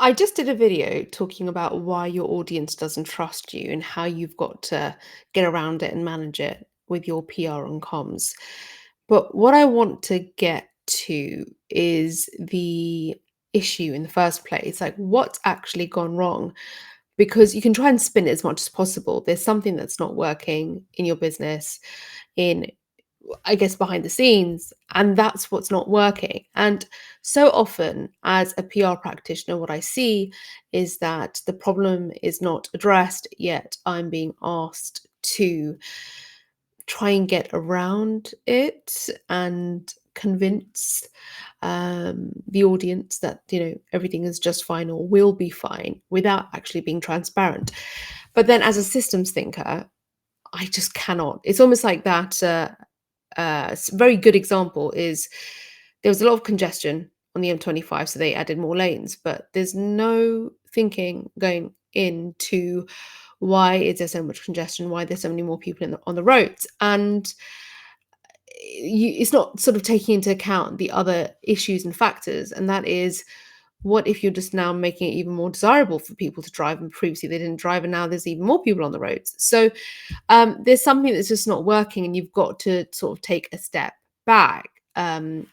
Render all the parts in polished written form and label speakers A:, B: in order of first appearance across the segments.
A: I just did a video talking about why your audience doesn't trust you and how you've got to get around it and manage it with your PR and comms. But what I want to get to is the issue in the first place, like what's actually gone wrong, because you can try and spin it as much as possible. There's something that's not working in your business, in I guess behind the scenes, and that's what's not working. And so often, as a PR practitioner, what I see is that the problem is not addressed, yet I'm being asked to try and get around it and convince the audience that everything is just fine or will be fine without actually being transparent. But then, as a systems thinker, I just cannot. It's almost like that. Very good example is there was a lot of congestion on the M25, so they added more lanes, but there's no thinking going into why is there so much congestion, why there's so many more people on the roads, and it's not sort of taking into account the other issues and factors, and that is what if you're just now making it even more desirable for people to drive, and previously they didn't drive and now there's even more people on the roads. So there's something that's just not working, and you've got to sort of take a step back. And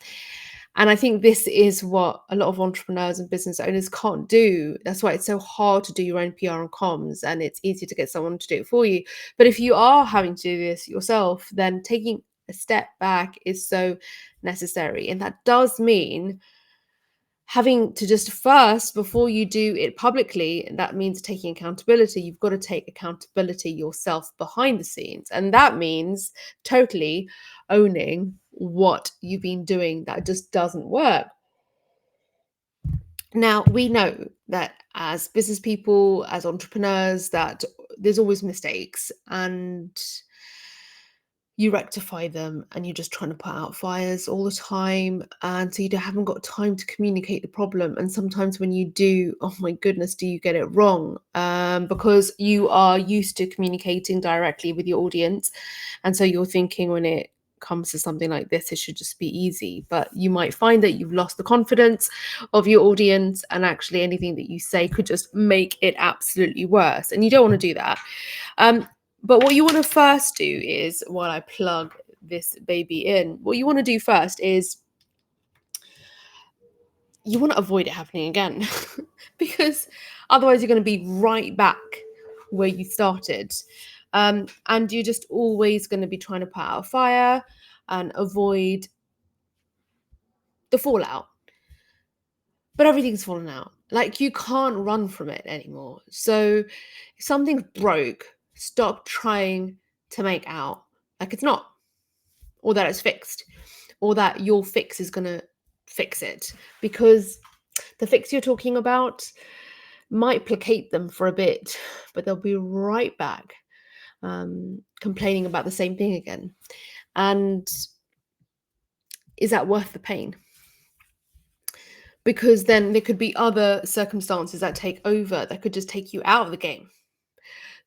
A: I think this is what a lot of entrepreneurs and business owners can't do. That's why it's so hard to do your own PR and comms, and it's easy to get someone to do it for you. But if you are having to do this yourself, then taking a step back is so necessary. And that does mean having to just first, before you do it publicly, and that means taking accountability, you've got to take accountability yourself behind the scenes. And that means totally owning what you've been doing that just doesn't work. Now, we know that as business people, as entrepreneurs, that there's always mistakes, and you rectify them, and you're just trying to put out fires all the time, and so haven't got time to communicate the problem. And sometimes when you do, oh my goodness, do you get it wrong, because you are used to communicating directly with your audience, and so you're thinking when it comes to something like this, it should just be easy. But you might find that you've lost the confidence of your audience, and actually anything that you say could just make it absolutely worse, and you don't want to do that. But what you want to first do is, while I plug this baby in, what you want to do first is you want to avoid it happening again, because otherwise you're going to be right back where you started. And you're just always going to be trying to put out a fire and avoid the fallout. But everything's fallen out. Like, you can't run from it anymore. So if something's broke, stop trying to make out like it's not, or that it's fixed, or that your fix is going to fix it, because the fix you're talking about might placate them for a bit, but they'll be right back complaining about the same thing again. And is that worth the pain? Because then there could be other circumstances that take over that could just take you out of the game.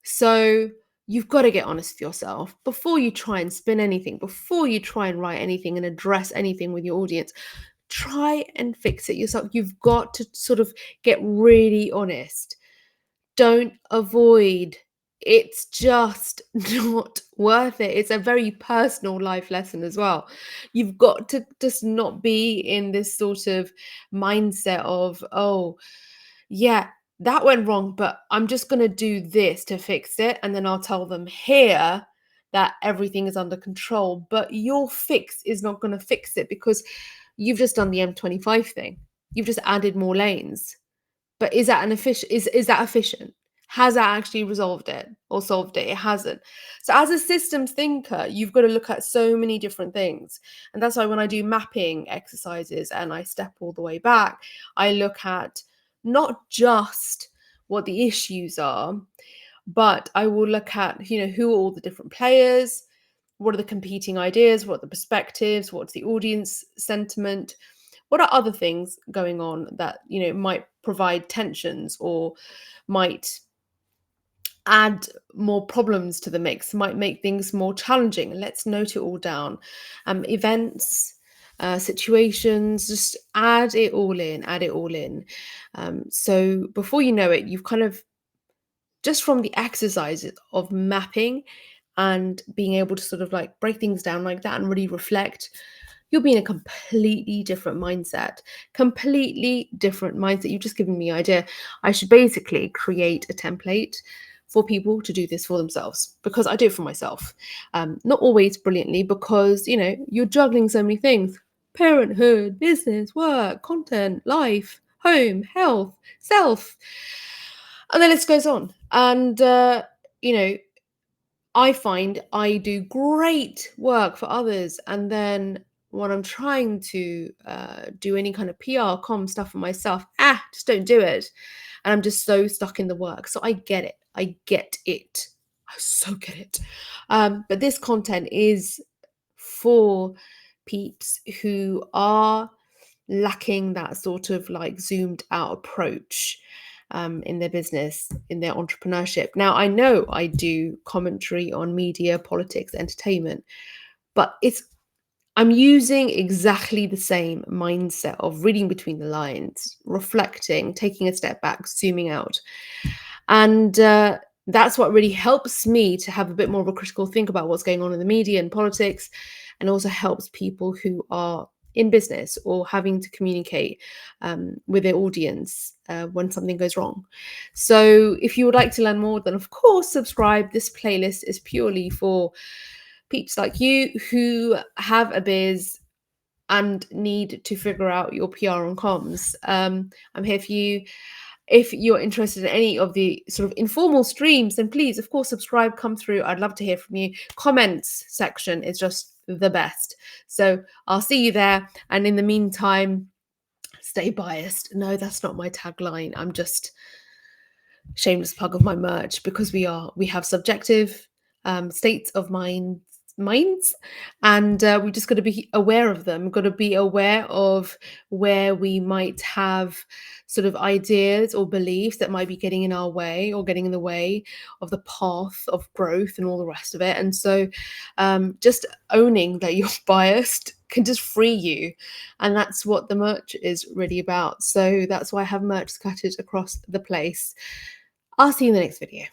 A: So you've got to get honest with yourself before you try and spin anything, before you try and write anything and address anything with your audience. Try and fix it yourself. You've got to sort of get really honest. Don't avoid. It's just not worth it. It's a very personal life lesson as well. You've got to just not be in this sort of mindset of, oh, yeah, that went wrong, but I'm just going to do this to fix it. And then I'll tell them here that everything is under control. But your fix is not going to fix it, because you've just done the M25 thing. You've just added more lanes. But is that is that efficient? Has that actually resolved it or solved it? It hasn't. So as a systems thinker, you've got to look at so many different things. And that's why when I do mapping exercises and I step all the way back, I look at not just what the issues are, but I will look at, who are all the different players, what are the competing ideas, what are the perspectives, what's the audience sentiment, what are other things going on that, might provide tensions or might add more problems to the mix, might make things more challenging. Let's note it all down. Events, situations. Just add it all in, add it all in. So before you know it, you've kind of, just from the exercises of mapping and being able to sort of like break things down like that and really reflect, you'll be in a completely different mindset. Completely different mindset. You've just given me an idea. I should basically create a template for people to do this for themselves, because I do it for myself. Not always brilliantly, because you're juggling so many things: parenthood, business, work, content, life, home, health, self, and the list goes on. And you know I find I do great work for others, and then when I'm trying to do any kind of PR, com stuff for myself, just don't do it, and I'm just so stuck in the work. So I get it. I get it. I so get it. But this content is for peeps who are lacking that sort of like zoomed out approach in their business, in their entrepreneurship. Now, I know I do commentary on media, politics, entertainment, but I'm using exactly the same mindset of reading between the lines, reflecting, taking a step back, zooming out. And that's what really helps me to have a bit more of a critical think about what's going on in the media and politics, and also helps people who are in business or having to communicate with their audience when something goes wrong. So if you would like to learn more, then of course subscribe. This playlist is purely for peeps like you who have a biz and need to figure out your PR and comms. I'm here for you. If you're interested in any of the sort of informal streams, then please, of course, subscribe, come through. I'd love to hear from you. Comments section is just the best. So I'll see you there. And in the meantime, stay biased. No, that's not my tagline. I'm just shameless plug of my merch, because we have subjective states of minds, and we just got to be aware of them, got to be aware of where we might have sort of ideas or beliefs that might be getting in our way or getting in the way of the path of growth and all the rest of it. And so just owning that you're biased can just free you, and that's what the merch is really about. So that's why I have merch scattered across the place. I'll see you in the next video.